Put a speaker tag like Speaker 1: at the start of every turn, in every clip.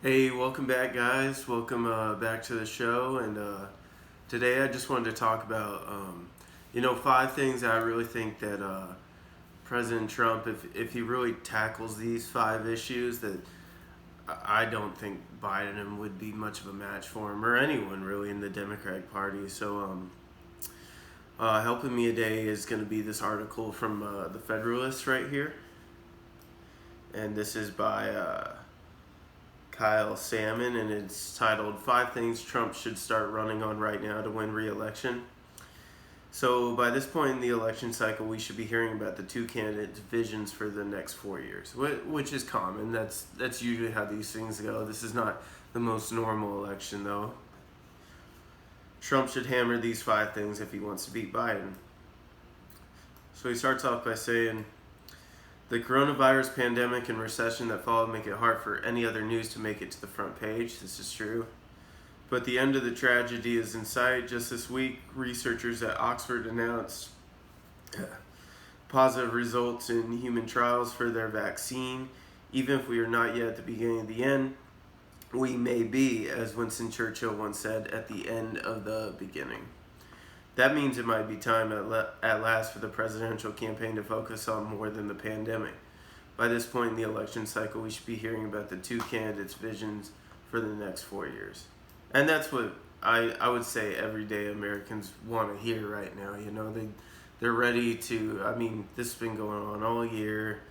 Speaker 1: Hey, welcome back, guys. Welcome back to the show. And today I just wanted to talk about, 5 things I really think that President Trump, if he really tackles these 5 issues, that I don't think Biden would be much of a match for him or anyone really in the Democratic Party. So, helping me today is going to be this article from the Federalist right here. And this is by Kyle Salmon, and it's titled 5 Things Trump Should Start Running on Right Now to Win Re-Election. So by this point in the election cycle, we should be hearing about the two candidates' visions for the next 4 years, which is common. That's usually how these things go. This is not the most normal election, though. Trump should hammer these 5 things if he wants to beat Biden. So he starts off by saying, the coronavirus pandemic and recession that followed make it hard for any other news to make it to the front page. This is true. But the end of the tragedy is in sight. Just this week, researchers at Oxford announced positive results in human trials for their vaccine. Even if we are not yet at the beginning of the end, we may be, as Winston Churchill once said, at the end of the beginning. That means it might be time at last for the presidential campaign to focus on more than the pandemic. By this point in the election cycle, we should be hearing about the two candidates' visions for the next 4 years. And that's what I would say everyday Americans want to hear right now. They're ready to, this has been going on all year.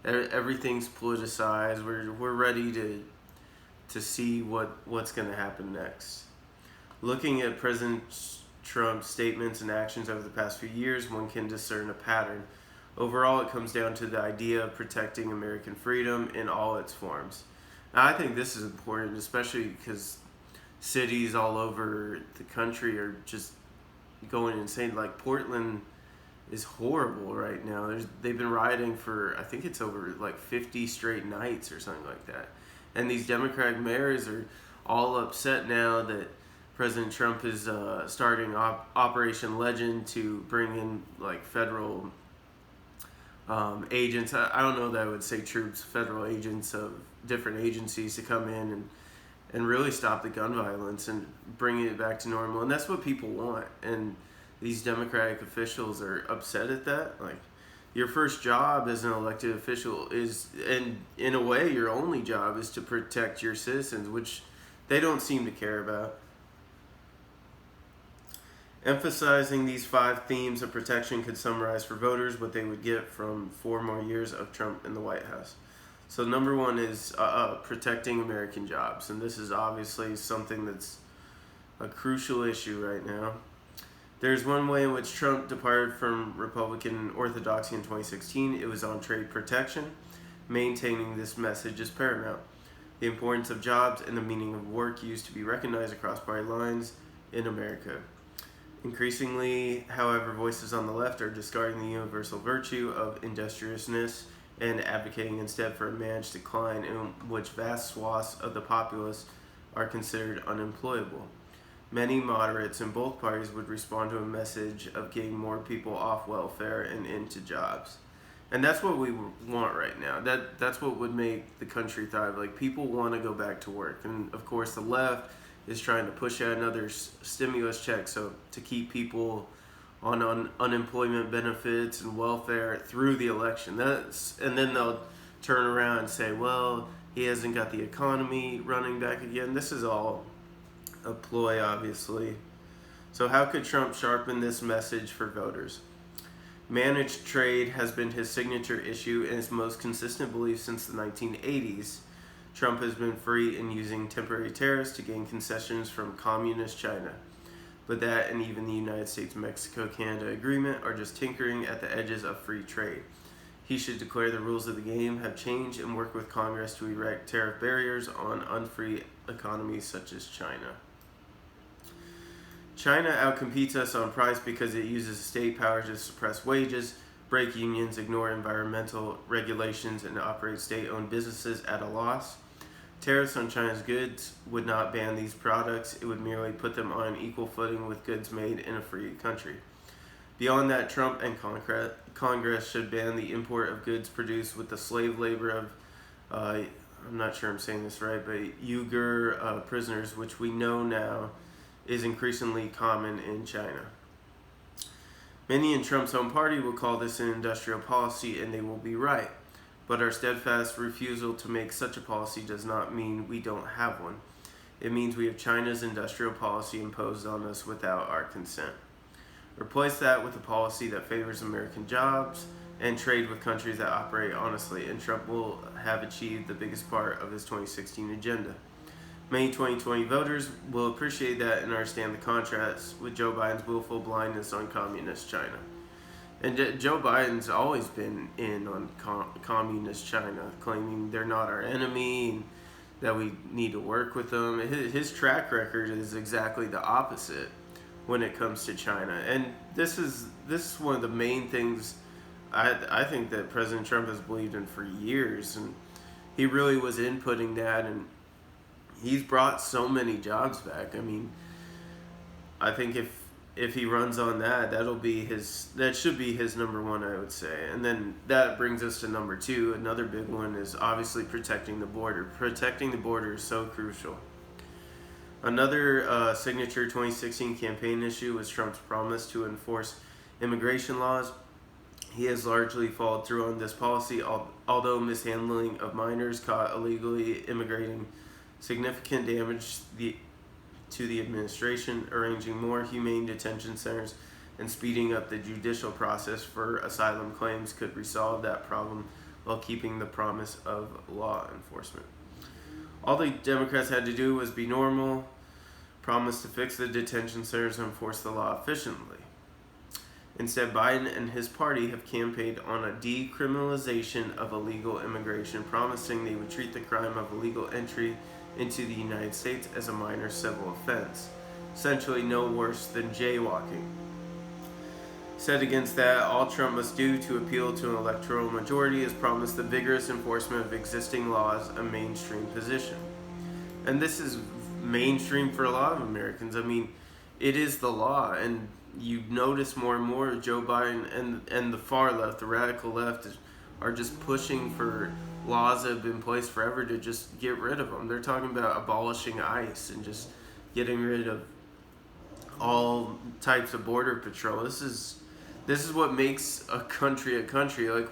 Speaker 1: Everything's politicized. We're ready to see what's going to happen next. Looking at President Trump's statements and actions over the past few years, one can discern a pattern. Overall, it comes down to the idea of protecting American freedom in all its forms. Now, I think this is important, especially because cities all over the country are just going insane. Like Portland is horrible right now. They've been rioting for, I think it's over like 50 straight nights or something like that. And these Democratic mayors are all upset now that President Trump is starting Operation Legend to bring in like federal agents. I don't know that I would say troops, federal agents of different agencies to come in and really stop the gun violence and bring it back to normal. And that's what people want. And these Democratic officials are upset at that. Like, your first job as an elected official is, and in a way, your only job is to protect your citizens, which they don't seem to care about. Emphasizing these 5 themes of protection could summarize for voters what they would get from 4 more years of Trump in the White House. So number 1 is protecting American jobs. And this is obviously something that's a crucial issue right now. There's one way in which Trump departed from Republican orthodoxy in 2016. It was on trade protection. Maintaining this message is paramount. The importance of jobs and the meaning of work used to be recognized across party lines in America. Increasingly, however, voices on the left are discarding the universal virtue of industriousness and advocating instead for a managed decline in which vast swaths of the populace are considered unemployable. Many moderates in both parties would respond to a message of getting more people off welfare and into jobs. And that's what we want right now. That's what would make the country thrive. Like, people want to go back to work. And of course, the left is trying to push out another stimulus check so to keep people on unemployment benefits and welfare through the election. And then they'll turn around and say, well, he hasn't got the economy running back again. This is all a ploy, obviously. So how could Trump sharpen this message for voters? Managed trade has been his signature issue and his most consistent belief since the 1980s. Trump has been free in using temporary tariffs to gain concessions from communist China. But that and even the United States-Mexico-Canada agreement are just tinkering at the edges of free trade. He should declare the rules of the game have changed and work with Congress to erect tariff barriers on unfree economies such as China. China outcompetes us on price because it uses state power to suppress wages, break unions, ignore environmental regulations, and operate state-owned businesses at a loss. Tariffs on China's goods would not ban these products. It would merely put them on equal footing with goods made in a free country. Beyond that, Trump and Congress should ban the import of goods produced with the slave labor of I'm not sure I'm saying this right, but Uyghur prisoners, which we know now is increasingly common in China. Many in Trump's own party will call this an industrial policy, and they will be right. But our steadfast refusal to make such a policy does not mean we don't have one. It means we have China's industrial policy imposed on us without our consent. Replace that with a policy that favors American jobs and trade with countries that operate honestly, and Trump will have achieved the biggest part of his 2016 agenda. Many 2020 voters will appreciate that and understand the contrast with Joe Biden's willful blindness on communist China. And Joe Biden's always been in on communist China, claiming they're not our enemy and that we need to work with them. His track record is exactly the opposite when it comes to China. And this is one of the main things I think that President Trump has believed in for years, and he really was inputting that, and he's brought so many jobs back. I mean, I think if he runs on that, that should be his number one, I would say. And then that brings us to number two. Another big one is obviously protecting the border. Protecting the border is so crucial. Another signature 2016 campaign issue was Trump's promise to enforce immigration laws. He has largely followed through on this policy, although mishandling of minors caught illegally immigrating significant damage to the administration, arranging more humane detention centers, and speeding up the judicial process for asylum claims could resolve that problem while keeping the promise of law enforcement. All the Democrats had to do was be normal, promise to fix the detention centers, and enforce the law efficiently. Instead, Biden and his party have campaigned on a decriminalization of illegal immigration, promising they would treat the crime of illegal entry into the United States as a minor civil offense, essentially no worse than jaywalking. Set against that, all Trump must do to appeal to an electoral majority is promise the vigorous enforcement of existing laws a mainstream position. And this is mainstream for a lot of Americans. I mean, it is the law, and you notice more and more Joe Biden and the far left, the radical left, are just pushing for laws that have been placed forever to just get rid of them. They're talking about abolishing ICE and just getting rid of all types of border patrol. This is what makes a country a country. Like,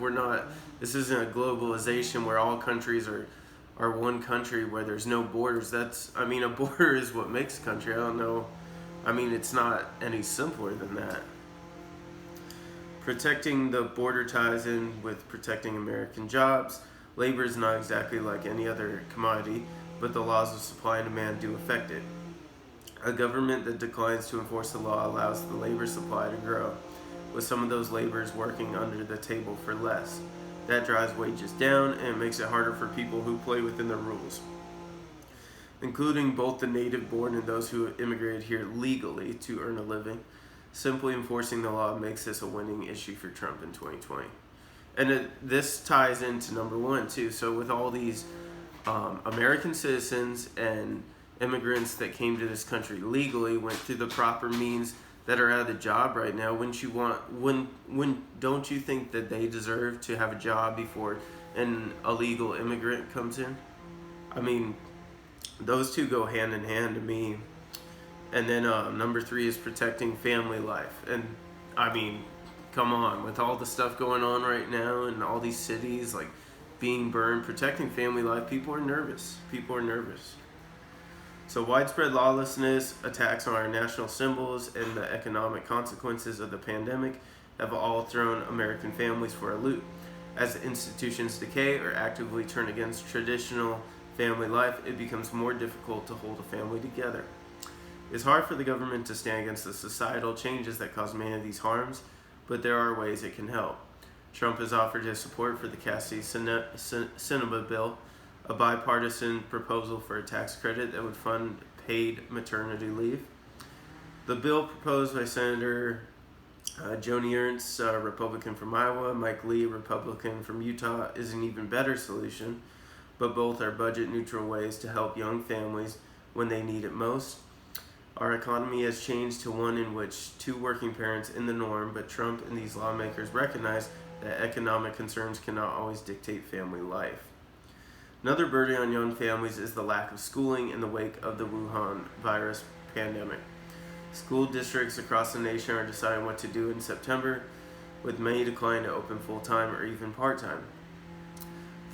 Speaker 1: this isn't a globalization where all countries are one country where there's no borders. A border is what makes a country. I don't know. I mean, it's not any simpler than that. Protecting the border ties in with protecting American jobs. Labor is not exactly like any other commodity, but the laws of supply and demand do affect it. A government that declines to enforce the law allows the labor supply to grow, with some of those laborers working under the table for less. That drives wages down, and it makes it harder for people who play within the rules, including both the native-born and those who immigrated here legally to earn a living. Simply enforcing the law makes this a winning issue for Trump in 2020. And this ties into number one, too. So with all these American citizens and immigrants that came to this country legally, went through the proper means, that are out of the job right now, don't you think that they deserve to have a job before an illegal immigrant comes in? I mean, those two go hand in hand to me. And then number three is protecting family life. And I mean, come on, with all the stuff going on right now and all these cities like being burned, protecting family life, people are nervous. So widespread lawlessness, attacks on our national symbols, and the economic consequences of the pandemic have all thrown American families for a loop. As institutions decay or actively turn against traditional family life, it becomes more difficult to hold a family together. It's hard for the government to stand against the societal changes that cause many of these harms, but there are ways it can help. Trump has offered his support for the Cassidy-Sinema bill, a bipartisan proposal for a tax credit that would fund paid maternity leave. The bill proposed by Senator Joni Ernst, Republican from Iowa, Mike Lee, Republican from Utah, is an even better solution, but both are budget-neutral ways to help young families when they need it most. Our economy has changed to one in which two working parents in the norm, but Trump and these lawmakers recognize that economic concerns cannot always dictate family life. Another burden on young families is the lack of schooling in the wake of the Wuhan virus pandemic. School districts across the nation are deciding what to do in September, with many declining to open full-time or even part-time.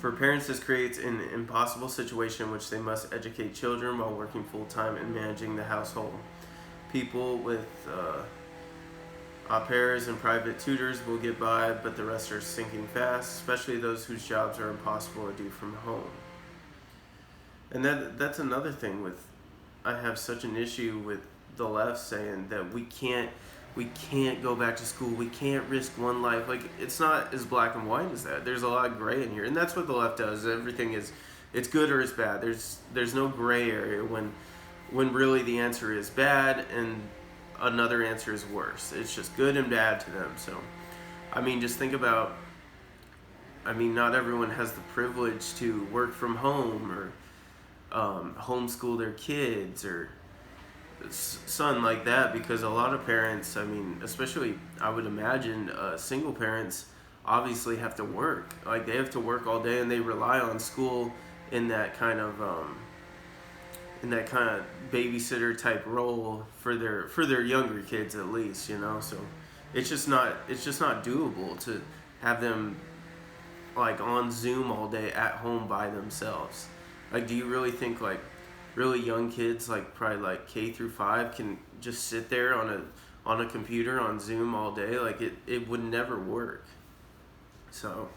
Speaker 1: For parents, this creates an impossible situation in which they must educate children while working full-time and managing the household. People with au pairs and private tutors will get by, but the rest are sinking fast, especially those whose jobs are impossible to do from home. And that's another thing with, I have such an issue with the left saying that we can't go back to school. We can't risk one life. Like, it's not as black and white as that. There's a lot of gray in here, and that's what the left does. Everything is, it's good or it's bad. There's no gray area when really the answer is bad and another answer is worse. It's just good and bad to them. So, I mean, just think about, I mean, not everyone has the privilege to work from home or homeschool their kids or son like that, because a lot of parents, I mean, especially I would imagine single parents obviously have to work. Like, they have to work all day and they rely on school in that kind of babysitter type role for their younger kids, at least, you know. So it's just not doable to have them like on Zoom all day at home by themselves. Like, do you really think like really young kids, like probably like K through 5, can just sit there on a computer on Zoom all day? Like, it would never work. So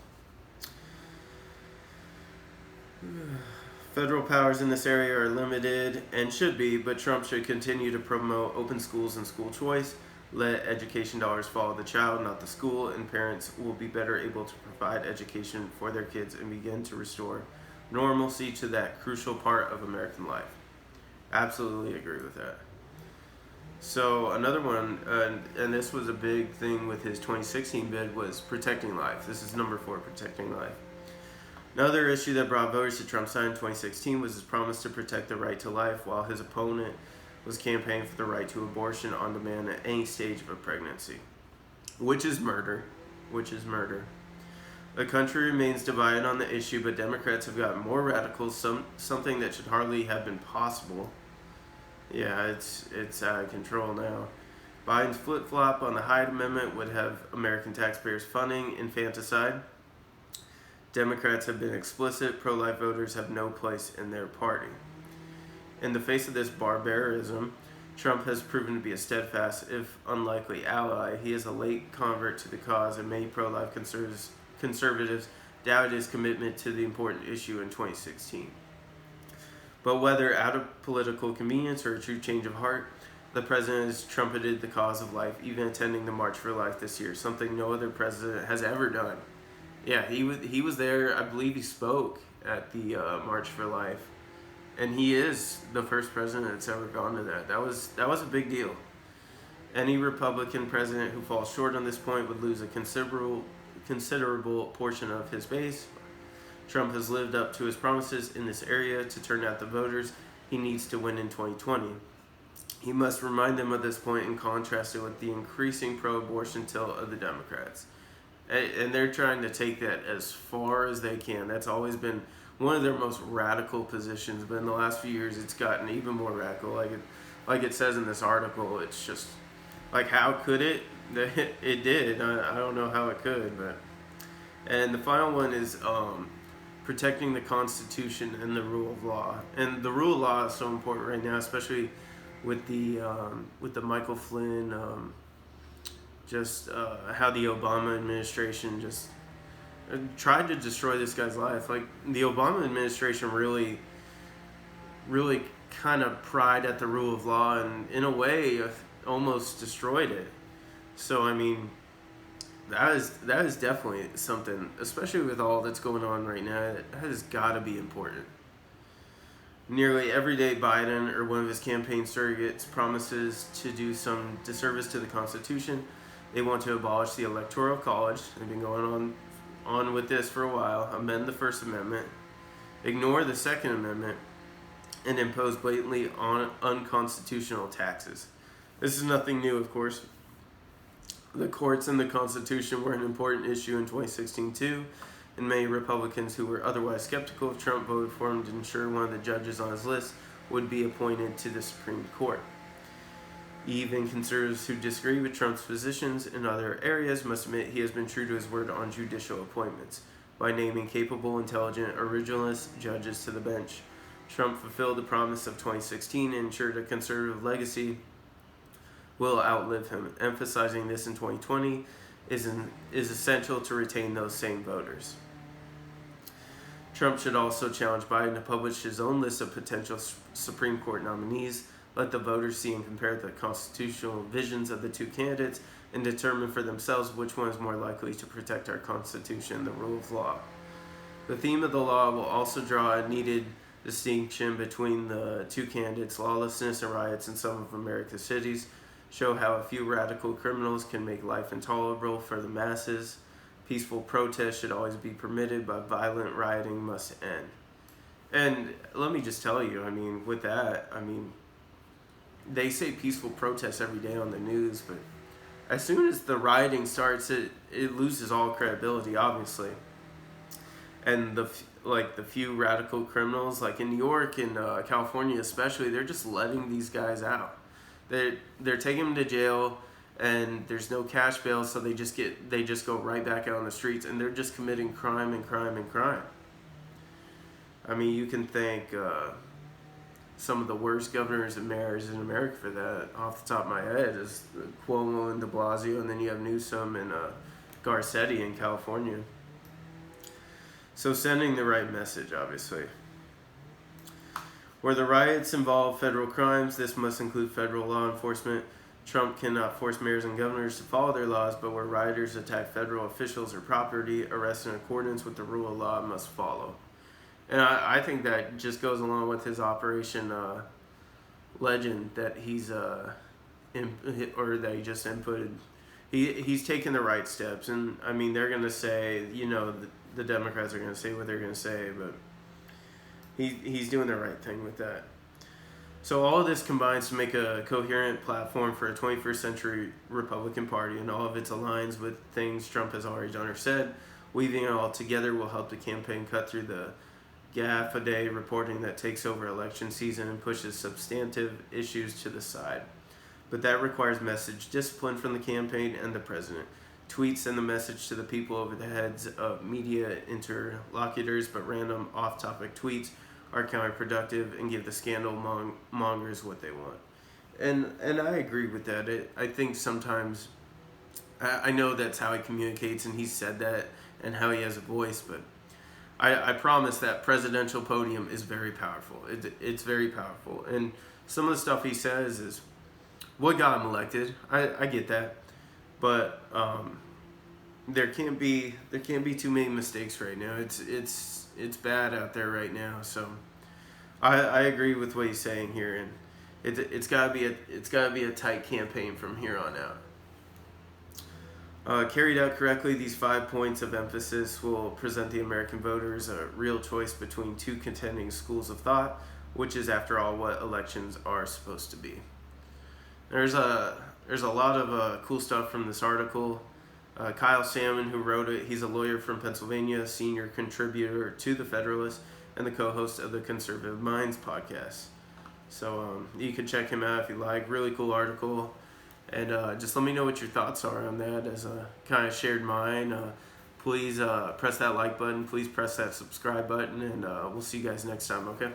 Speaker 1: federal powers in this area are limited and should be, but Trump should continue to promote open schools and school choice. Let education dollars follow the child, not the school, and parents will be better able to provide education for their kids and begin to restore normalcy to that crucial part of American life. Absolutely agree with that. So another one, and this was a big thing with his 2016 bid, was protecting life. This is number 4, protecting life. Another issue that brought voters to Trump's side in 2016 was his promise to protect the right to life, while his opponent was campaigning for the right to abortion on demand at any stage of a pregnancy, which is murder. The country remains divided on the issue, but Democrats have gotten more radical, something that should hardly have been possible. Yeah, it's out of control now. Biden's flip-flop on the Hyde Amendment would have American taxpayers funding infanticide. Democrats have been explicit. Pro-life voters have no place in their party. In the face of this barbarism, Trump has proven to be a steadfast, if unlikely, ally. He is a late convert to the cause, and many pro-life conservatives doubted his commitment to the important issue in 2016. But whether out of political convenience or a true change of heart, the president has trumpeted the cause of life, even attending the March for Life this year, something no other president has ever done. Yeah, he was there. I believe he spoke at the March for Life, and he is the first president that's ever gone to that. That was a big deal. Any Republican president who falls short on this point would lose a considerable portion of his base. Trump has lived up to his promises in this area to turn out the voters he needs to win in 2020. He must remind them of this point and contrast it with the increasing pro-abortion tilt of the Democrats. And they're trying to take that as far as they can. That's always been one of their most radical positions, but in the last few years it's gotten even more radical. Like it says in this article, it's just like, how could it? It did. I don't know how it could, but. And the final one is protecting the Constitution and the rule of law. And the rule of law is so important right now, especially with the Michael Flynn, how the Obama administration just tried to destroy this guy's life. Like, the Obama administration really kind of pried at the rule of law and, in a way, almost destroyed it. So, I mean, that is definitely something, especially with all that's going on right now, that has got to be important. Nearly every day, Biden or one of his campaign surrogates promises to do some disservice to the Constitution. They want to abolish the Electoral College. They've been going on with this for a while. Amend the First Amendment, ignore the Second Amendment, and impose blatantly unconstitutional taxes. This is nothing new, of course. The courts and the Constitution were an important issue in 2016 too, and many Republicans who were otherwise skeptical of Trump voted for him to ensure one of the judges on his list would be appointed to the Supreme Court. Even conservatives who disagree with Trump's positions in other areas must admit he has been true to his word on judicial appointments. By naming capable, intelligent, originalist judges to the bench, Trump fulfilled the promise of 2016 and ensured a conservative legacy will outlive him. Emphasizing this in 2020 is essential to retain those same voters. Trump should also challenge Biden to publish his own list of potential Supreme Court nominees. Let the voters see and compare the constitutional visions of the two candidates and determine for themselves which one is more likely to protect our Constitution and the rule of law. The theme of the law will also draw a needed distinction between the two candidates. Lawlessness and riots in some of America's cities show how a few radical criminals can make life intolerable for the masses. Peaceful protest should always be permitted, but violent rioting must end. And let me just tell you, with that, they say peaceful protests every day on the news, but as soon as the rioting starts, it loses all credibility, obviously. And the few radical criminals, like in New York and California especially, they're just letting these guys out. They're taking them to jail, and there's no cash bail, so they just go right back out on the streets, and they're just committing crime and crime and crime. You can thank some of the worst governors and mayors in America for that. Off the top of my head is Cuomo and de Blasio, and then you have Newsom and Garcetti in California. So sending the right message, obviously. Where the riots involve federal crimes, this must include federal law enforcement. Trump cannot force mayors and governors to follow their laws, but where rioters attack federal officials or property, arrests in accordance with the rule of law must follow. And I think that just goes along with his Operation Legend that he's that he just inputted. He's taken the right steps, and they're gonna say, the Democrats are gonna say what they're gonna say, but he's doing the right thing with that. So all of this combines to make a coherent platform for a 21st century Republican Party, and all of it aligns with things Trump has already done or said. Weaving it all together will help the campaign cut through the gaffe-a-day reporting that takes over election season and pushes substantive issues to the side. But that requires message discipline from the campaign and the president. Tweets send the message to the people over the heads of media interlocutors, but random off-topic tweets are counterproductive and give the scandal mongers what they want. And I agree with that. I think sometimes, I know that's how he communicates, and he's said that, and how he has a voice, but I promise that presidential podium is very powerful. It's very powerful. And some of the stuff he says is what got him elected. I get that. But there can't be too many mistakes right now. It's bad out there right now. So I agree with what he's saying here, and it's gotta be a tight campaign from here on out. Carried out correctly, these 5 points of emphasis will present the American voters a real choice between two contending schools of thought, which is, after all, what elections are supposed to be. There's a lot of cool stuff from this article. Kyle Salmon, who wrote it, he's a lawyer from Pennsylvania, senior contributor to The Federalist, and the co-host of the Conservative Minds podcast. So you can check him out if you like. Really cool article. And just let me know what your thoughts are on that, as I kind of shared mine. Please press that like button. Please press that subscribe button, and we'll see you guys next time, okay?